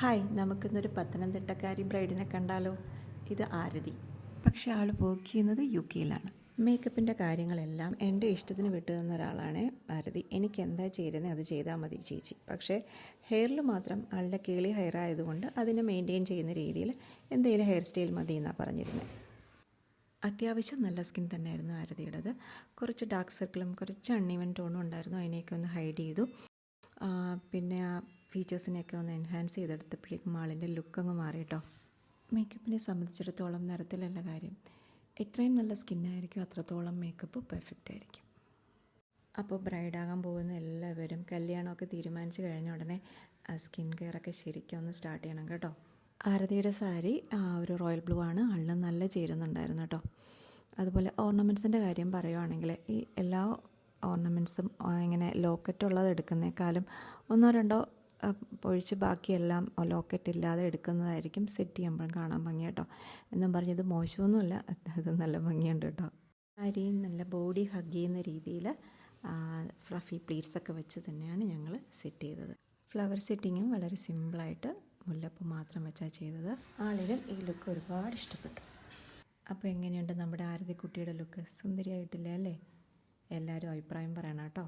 Hi, നമുക്കിന്നൊരു പത്തനംതിട്ടക്കാരി ബ്രൈഡിനെ കണ്ടാലോ? ഇത് ആരതി. പക്ഷേ ആൾ വർക്ക് ചെയ്യുന്നത് UK-യിലാണ്. മേക്കപ്പിൻ്റെ കാര്യങ്ങളെല്ലാം എൻ്റെ ഇഷ്ടത്തിന് വിട്ടു തന്ന ഒരാളാണ് ആരതി. എനിക്ക് എന്താ ചേരുന്നത് അത് ചെയ്താൽ മതി ചേച്ചി. പക്ഷേ ഹെയറിൽ മാത്രം ആളുടെ കേളി ഹെയർ ആയതുകൊണ്ട് അതിനെ മെയിൻറ്റെയിൻ ചെയ്യുന്ന രീതിയിൽ എന്തെങ്കിലും ഹെയർ സ്റ്റൈൽ മതി എന്നാണ് പറഞ്ഞിരുന്നത്. അത്യാവശ്യം നല്ല സ്കിൻ തന്നെയായിരുന്നു ആരതിയുടേത്. കുറച്ച് ഡാർക്ക് സർക്കിളും കുറച്ച് അൺഈവൻ ടോണും ഉണ്ടായിരുന്നു. അതിനെയൊക്കെ ഒന്ന് ഹൈഡ് ചെയ്തു. പിന്നെ ആ ഫീച്ചേഴ്സിനെയൊക്കെ ഒന്ന് എൻഹാൻസ് ചെയ്തെടുത്തപ്പോഴേക്കും ആളിൻ്റെ ലുക്കങ്ങ് മാറി കേട്ടോ. മേക്കപ്പിനെ സംബന്ധിച്ചിടത്തോളം നിറത്തിലല്ല കാര്യം, എത്രയും നല്ല സ്കിന്നായിരിക്കും അത്രത്തോളം മേക്കപ്പ് പെർഫെക്റ്റ് ആയിരിക്കും. അപ്പോൾ ബ്രൈഡാകാൻ പോകുന്ന എല്ലാവരും കല്യാണമൊക്കെ തീരുമാനിച്ച് കഴിഞ്ഞ ഉടനെ സ്കിൻ കെയറൊക്കെ ശരിക്കും ഒന്ന് സ്റ്റാർട്ട് ചെയ്യണം കേട്ടോ. ആരതിയുടെ സാരി ഒരു റോയൽ ബ്ലൂ ആണ്, ആളിന് നല്ല ചേരുന്നുണ്ടായിരുന്നു കേട്ടോ. അതുപോലെ ഓർണമെൻറ്റ്സിൻ്റെ കാര്യം പറയുവാണെങ്കിൽ ഈ എല്ലാ ഓർണമെൻറ്റ്സും ഇങ്ങനെ ലോക്കറ്റുള്ളത് എടുക്കുന്നേക്കാളും ഒന്നോ രണ്ടോ ഒഴിച്ച് ബാക്കിയെല്ലാം ലോക്കറ്റ് ഇല്ലാതെ എടുക്കുന്നതായിരിക്കും സെറ്റ് ചെയ്യുമ്പോഴും കാണാൻ ഭംഗി കേട്ടോ. എന്നും പറഞ്ഞത് മോശമൊന്നുമല്ല, അത് നല്ല ഭംഗിയുണ്ട് കേട്ടോ. സാരിയും നല്ല ബോഡി ഹഗ് ചെയ്യുന്ന രീതിയിൽ ഫ്ലഫി പ്ലീറ്റ്സൊക്കെ വെച്ച് തന്നെയാണ് ഞങ്ങൾ സെറ്റ് ചെയ്തത്. ഫ്ലവർ സെറ്റിങ്ങും വളരെ സിമ്പിളായിട്ട് മുല്ലപ്പൂ മാത്രം വെച്ചാണ് ചെയ്തത്. ആളിനും ഈ ലുക്ക് ഒരുപാട് ഇഷ്ടപ്പെട്ടു. അപ്പോൾ എങ്ങനെയുണ്ട് നമ്മുടെ ആരതി കുട്ടിയുടെ ലുക്ക്? സുന്ദരിയായിട്ടില്ല അല്ലേ? എല്ലാവരും അഭിപ്രായം പറയണം കേട്ടോ.